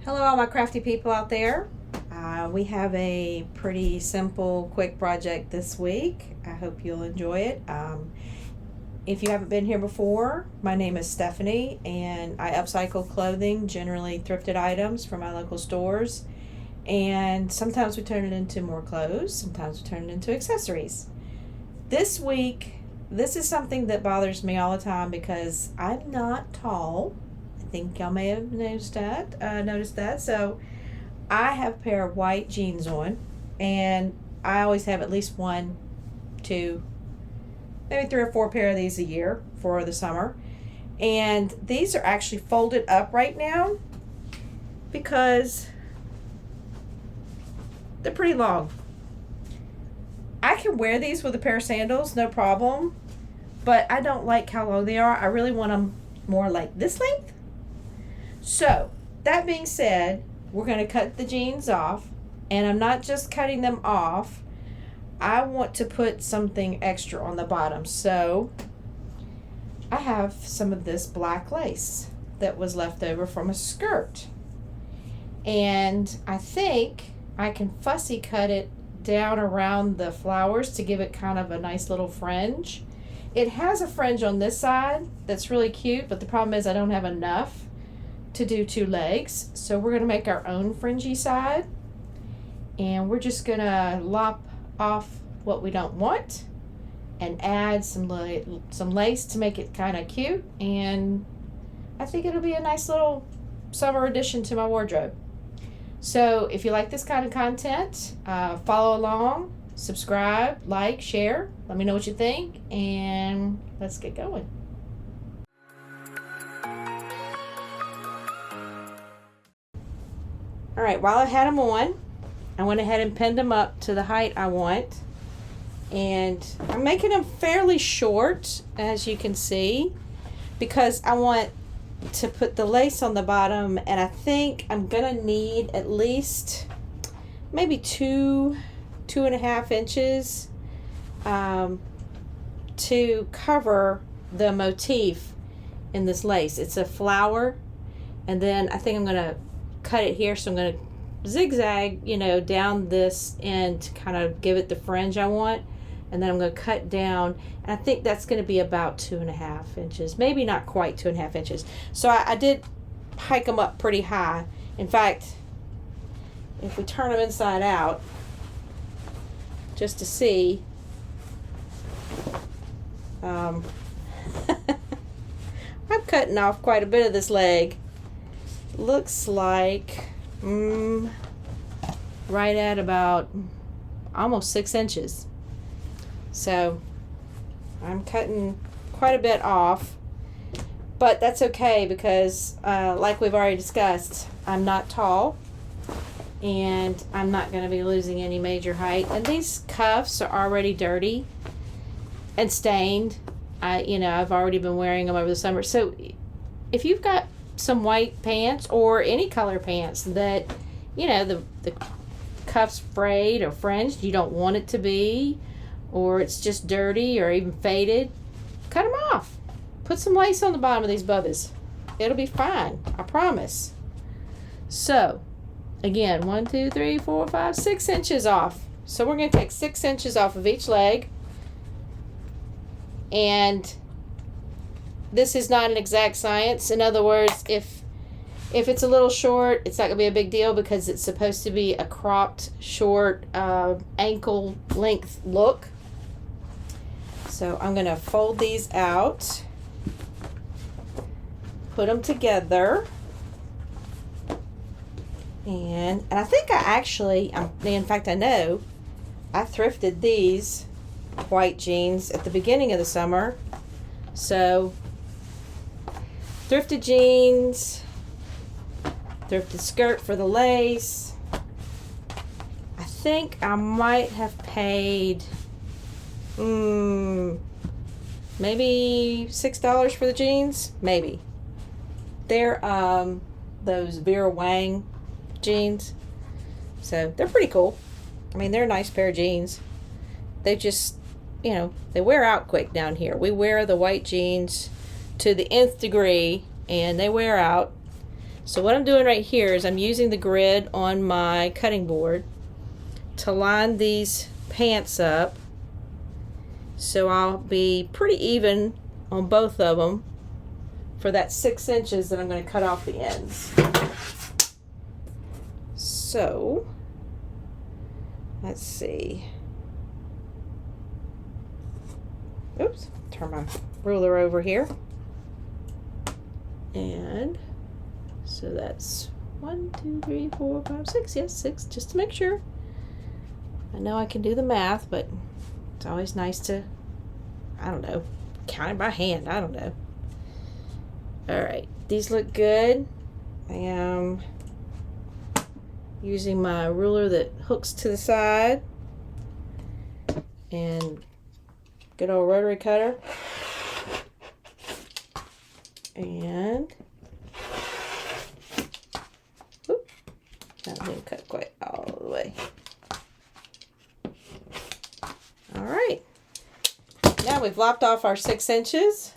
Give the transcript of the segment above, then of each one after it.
Hello, all my crafty people out there. We have a pretty simple, quick project this week. I hope you'll enjoy it. If you haven't been here before, my name is Stephanie, and I upcycle clothing, generally thrifted items from my local stores. And sometimes we turn it into more clothes, sometimes we turn it into accessories. This week, this is something that bothers me all the time because I'm not tall. I think y'all may have noticed that. So I have a pair of white jeans on, and I always have at least one, two, maybe three or four pair of these a year for the summer. And these are actually folded up right now because they're pretty long. I can wear these with a pair of sandals, no problem, but I don't like how long they are. I really want them more like this length. So, that being said, we're going to cut the jeans off, and I'm not just cutting them off. I want to put something extra on the bottom. So, I have some of this black lace that was left over from a skirt. And I think I can fussy cut it down around the flowers to give it kind of a nice little fringe. It has a fringe on this side that's really cute, but the problem is I don't have enough to do two legs, so we're going to make our own fringy side, and we're just going to lop off what we don't want and add some lace to make it kind of cute, and I think it'll be a nice little summer addition to my wardrobe. So if you like this kind of content, follow along, subscribe, like, share, let me know what you think, and let's get going. All right, while I had them on, I went ahead and pinned them up to the height I want. And I'm making them fairly short, as you can see, because I want to put the lace on the bottom, and I think I'm gonna need at least maybe 2.5 inches to cover the motif in this lace. It's a flower, and then I think I'm gonna cut it here, so I'm going to zigzag, down this end to kind of give it the fringe I want, and then I'm going to cut down, and I think that's going to be about 2.5 inches, maybe not quite 2.5 inches. So I did hike them up pretty high. In fact, if we turn them inside out just to see, I'm cutting off quite a bit of this leg. Looks like right at about almost 6 inches. So I'm cutting quite a bit off, but that's okay because like we've already discussed, I'm not tall and I'm not going to be losing any major height, and these cuffs are already dirty and stained. I've already been wearing them over the summer. So if you've got some white pants or any color pants that the cuffs frayed or fringed, you don't want it to be, or it's just dirty or even faded, cut them off. Put some lace on the bottom of these bubbas. It'll be fine, I promise. So again, 1 2 3 4 5 6 inches off. So we're going to take 6 inches off of each leg, and this is not an exact science. In other words, if it's a little short, it's not going to be a big deal because it's supposed to be a cropped, short, ankle length look. So I'm going to fold these out, put them together, and I think in fact I know, I thrifted these white jeans at the beginning of the summer. So thrifted jeans, thrifted skirt for the lace. I think I might have paid maybe $6 for the jeans, maybe. They're those Vera Wang jeans, so they're pretty cool. I mean, they're a nice pair of jeans. They just, they wear out quick down here. We wear the white jeans to the nth degree, and they wear out. So what I'm doing right here is I'm using the grid on my cutting board to line these pants up, so I'll be pretty even on both of them for that 6 inches that I'm going to cut off the ends. So let's see. Oops, turn my ruler over here. And so that's 1, 2, 3, 4, 5, 6. Yes, 6, just to make sure. I know I can do the math, but it's always nice to, I don't know, count it by hand. I don't know. All right, these look good. I am using my ruler that hooks to the side and good old rotary cutter. And whoop, that didn't cut quite all the way. All right, now we've lopped off our 6 inches.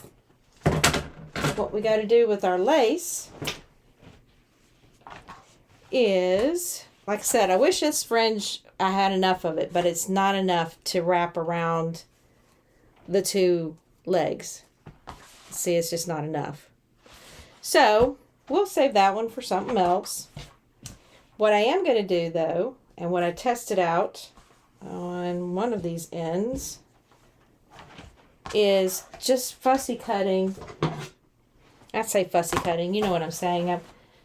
What we got to do with our lace is, like I said, I wish this fringe I had enough of it, but it's not enough to wrap around the 2 legs. See, it's just not enough. So we'll save that one for something else. What I am going to do though, and what I tested out on one of these ends, is just fussy cutting. I say fussy cutting, you know what I'm saying. I'm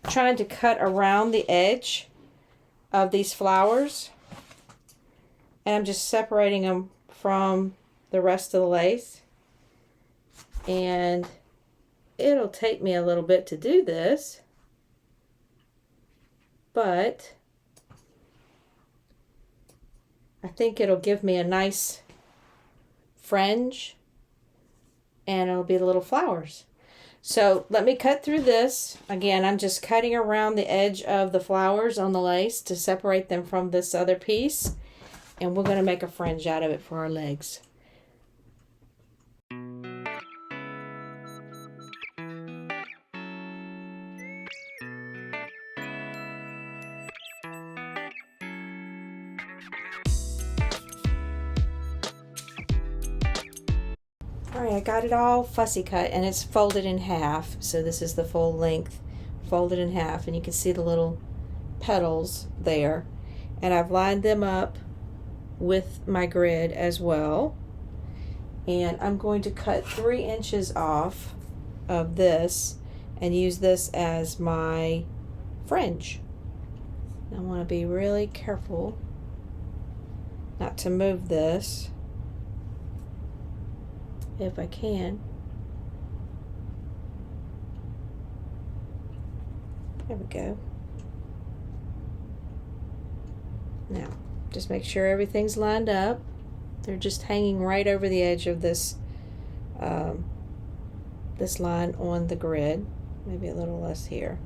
trying to cut around the edge of these flowers, and I'm just separating them from the rest of the lace. And it'll take me a little bit to do this, but I think it'll give me a nice fringe, and it'll be the little flowers. So let me cut through this. Again, I'm just cutting around the edge of the flowers on the lace to separate them from this other piece, and we're going to make a fringe out of it for our legs. Alright, I got it all fussy cut, and it's folded in half. So this is the full length folded in half, and you can see the little petals there. And I've lined them up with my grid as well. And I'm going to cut 3 inches off of this and use this as my fringe. I want to be really careful not to move this, if I can. There we go. Now, just make sure everything's lined up. They're just hanging right over the edge of this this line on the grid. Maybe a little less here.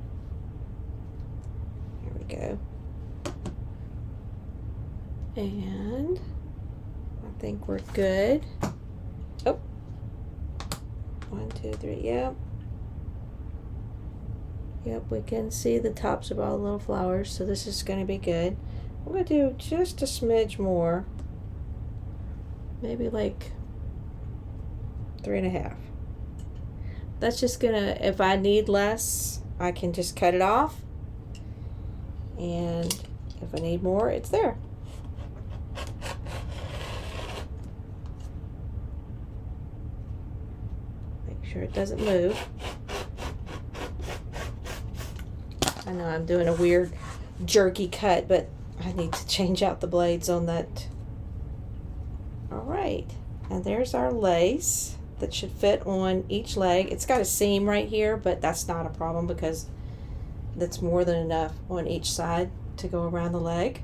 There we go. And I think we're good. Oh. 1, 2, 3, yep. Yep, we can see the tops of all the little flowers, so this is going to be good. I'm going to do just a smidge more. Maybe like 3.5. That's just going to, if I need less, I can just cut it off. And if I need more, it's there. Sure it doesn't move. I know I'm doing a weird jerky cut, but I need to change out the blades on that. All right, and there's our lace that should fit on each leg. It's got a seam right here, but that's not a problem because that's more than enough on each side to go around the leg.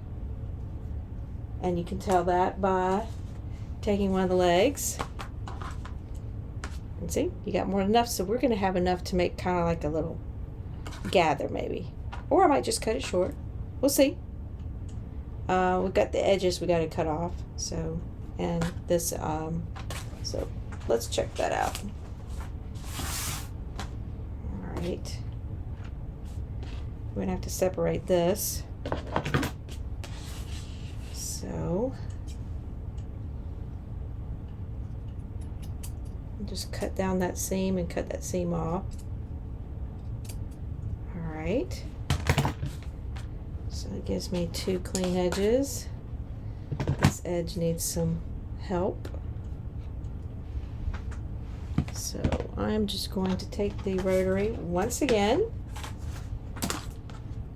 And you can tell that by taking one of the legs. And see, you got more than enough, so we're going to have enough to make kind of like a little gather maybe. Or I might just cut it short. We'll see. We've got the edges we got to cut off. So, and this, so let's check that out. All right. we're gonna have to separate this. So just cut down that seam and cut that seam off. All right. So it gives me 2 clean edges. This edge needs some help. So I'm just going to take the rotary once again.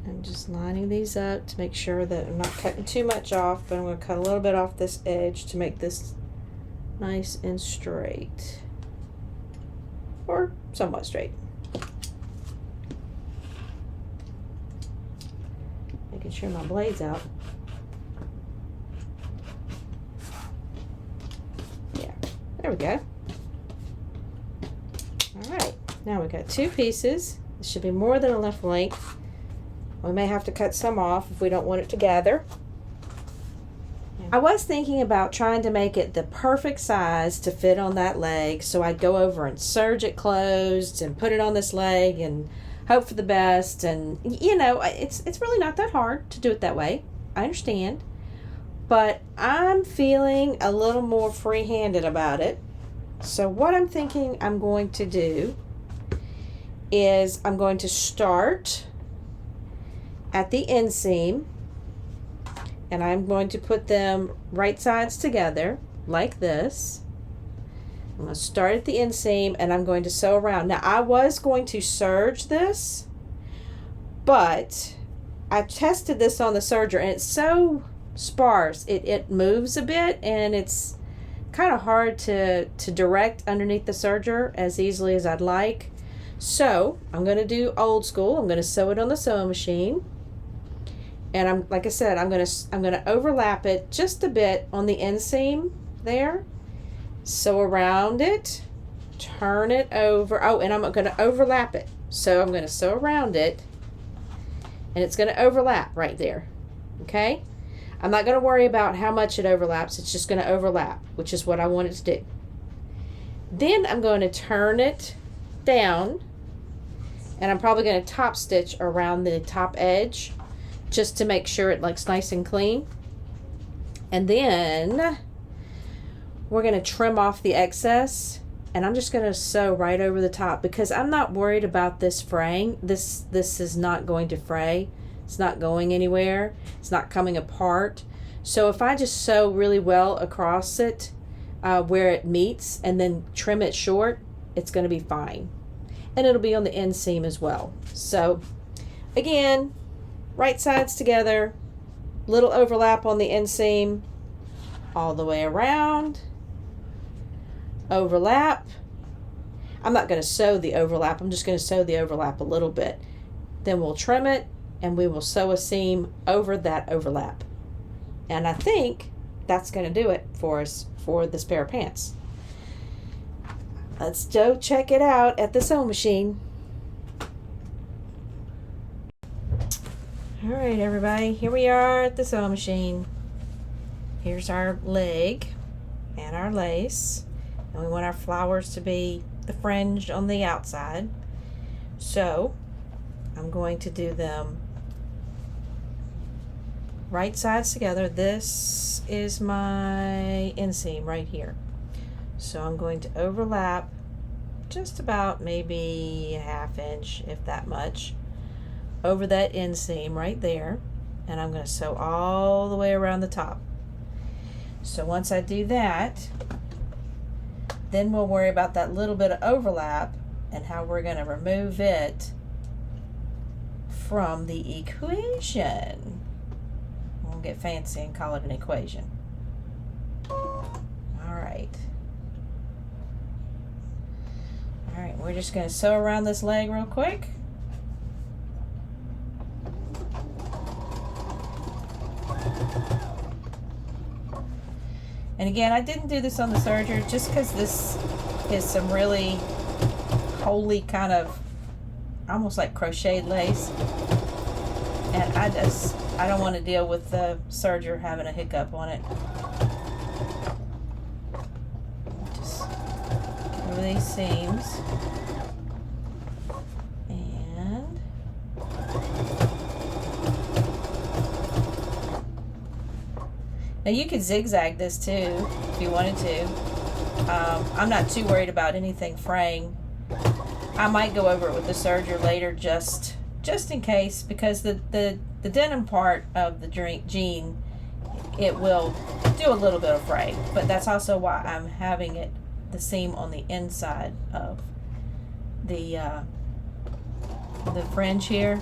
I'm just lining these up to make sure that I'm not cutting too much off, but I'm going to cut a little bit off this edge to make this nice and straight. Or somewhat straight. Making sure my blade's out. Yeah, there we go. Alright, now we got 2 pieces. This should be more than enough length. We may have to cut some off if we don't want it to gather. I was thinking about trying to make it the perfect size to fit on that leg, so I'd go over and serge it closed and put it on this leg and hope for the best. And you know, it's really not that hard to do it that way. I understand, but I'm feeling a little more free-handed about it. So what I'm thinking I'm going to do is I'm going to start at the inseam, and I'm going to put them right sides together like this. I'm going to start at the inseam and I'm going to sew around. Now I was going to serge this, but I tested this on the serger and it's so sparse. It moves a bit and it's kind of hard to direct underneath the serger as easily as I'd like. So I'm going to do old school. I'm going to sew it on the sewing machine. And I'm, like I said, I'm gonna overlap it just a bit on the inseam there. Sew around it, turn it over. Oh, and I'm gonna overlap it. So I'm gonna sew around it, and it's gonna overlap right there. Okay? I'm not gonna worry about how much it overlaps. It's just gonna overlap, which is what I want it to do. Then I'm going to turn it down, and I'm probably gonna top stitch around the top edge, just to make sure it looks nice and clean. And then we're going to trim off the excess, and I'm just going to sew right over the top because I'm not worried about this fraying. This is not going to fray. It's not going anywhere. It's not coming apart. So if I just sew really well across it where it meets and then trim it short, it's going to be fine. And it'll be on the inseam as well. So again, right sides together, little overlap on the inseam, all the way around, overlap. I'm not going to sew the overlap, I'm just going to sew the overlap a little bit. Then we'll trim it and we will sew a seam over that overlap. And I think that's going to do it for us for this pair of pants. Let's go check it out at the sewing machine. All right, everybody, here we are at the sewing machine. Here's our leg and our lace, and we want our flowers to be the fringe on the outside. So I'm going to do them right sides together. This is my inseam right here. So I'm going to overlap just about maybe a 1/2 inch, if that much, over that inseam right there, and I'm going to sew all the way around the top. So once I do that, then we'll worry about that little bit of overlap and how we're going to remove it from the equation. We'll get fancy and call it an equation. Alright, we're just going to sew around this leg real quick. And again, I didn't do this on the serger just because this is some really holy kind of almost like crocheted lace, and I don't want to deal with the serger having a hiccup on it. Just over these seams, and Now you could zigzag this too if you wanted to. I'm not too worried about anything fraying. I might go over it with the serger later just in case, because the denim part of the jean, it will do a little bit of fray, but that's also why I'm having it the seam on the inside of the fringe here.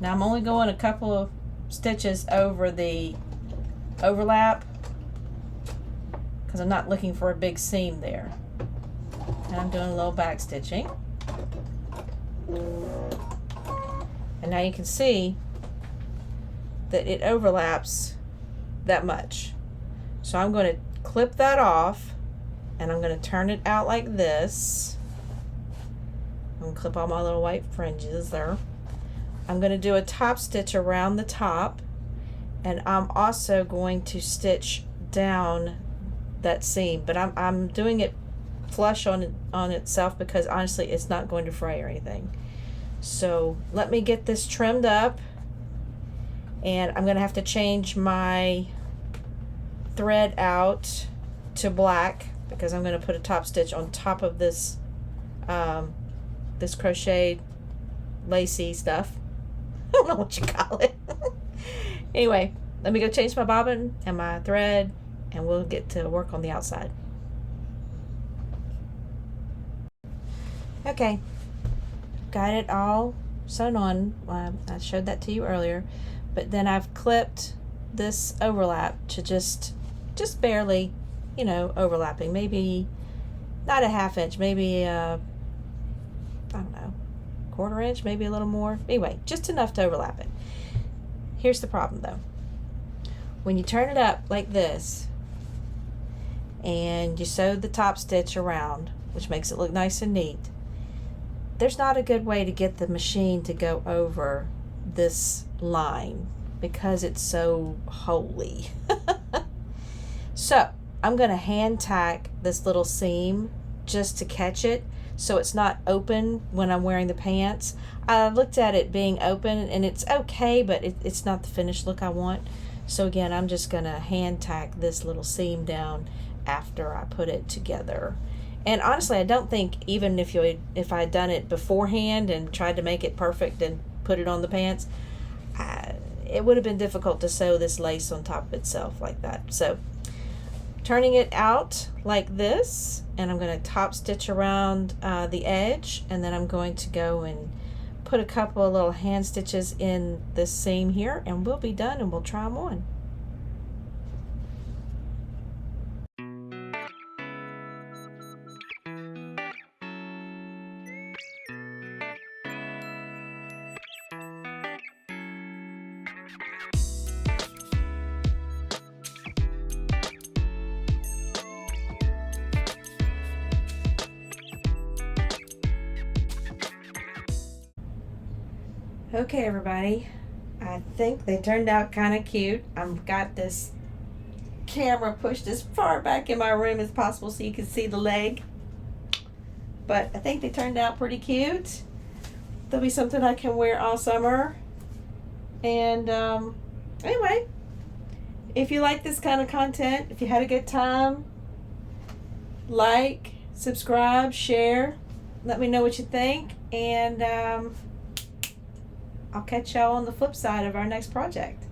Now I'm only going a couple of stitches over the overlap because I'm not looking for a big seam there. And I'm doing a little back stitching. And now you can see that it overlaps that much. So I'm going to clip that off and I'm going to turn it out like this. I'm going to clip all my little white fringes there. I'm going to do a top stitch around the top, and I'm also going to stitch down that seam, but I'm doing it flush on itself because honestly it's not going to fray or anything. So let me get this trimmed up, and I'm going to have to change my thread out to black because I'm going to put a top stitch on top of this this crocheted lacy stuff. I don't know what you call it. Anyway, let me go change my bobbin and my thread, and we'll get to work on the outside. Okay, got it all sewn on. I showed that to you earlier, but then I've clipped this overlap to just barely, you know, overlapping. Maybe not a half inch, maybe I don't know, quarter inch, maybe a little more. Anyway, just enough to overlap it. Here's the problem though. When you turn it up like this and you sew the top stitch around, which makes it look nice and neat, there's not a good way to get the machine to go over this line because it's so holy. So I'm going to hand tack this little seam just to catch it so it's not open when I'm wearing the pants. I looked at it being open and it's okay, but it's not the finished look I want. So again, I'm just going to hand tack this little seam down after I put it together. And honestly, I don't think even if I had done it beforehand and tried to make it perfect and put it on the pants, it would have been difficult to sew this lace on top of itself like that. So turning it out like this, and I'm going to top stitch around the edge, and then I'm going to go and put a couple of little hand stitches in this seam here, and we'll be done and we'll try them on. Okay, everybody, I think they turned out kind of cute. I've got this camera pushed as far back in my room as possible so you can see the leg, but I think they turned out pretty cute. They'll be something I can wear all summer. And anyway, if you like this kind of content, if you had a good time, like, subscribe, share, let me know what you think, and I'll catch y'all on the flip side of our next project.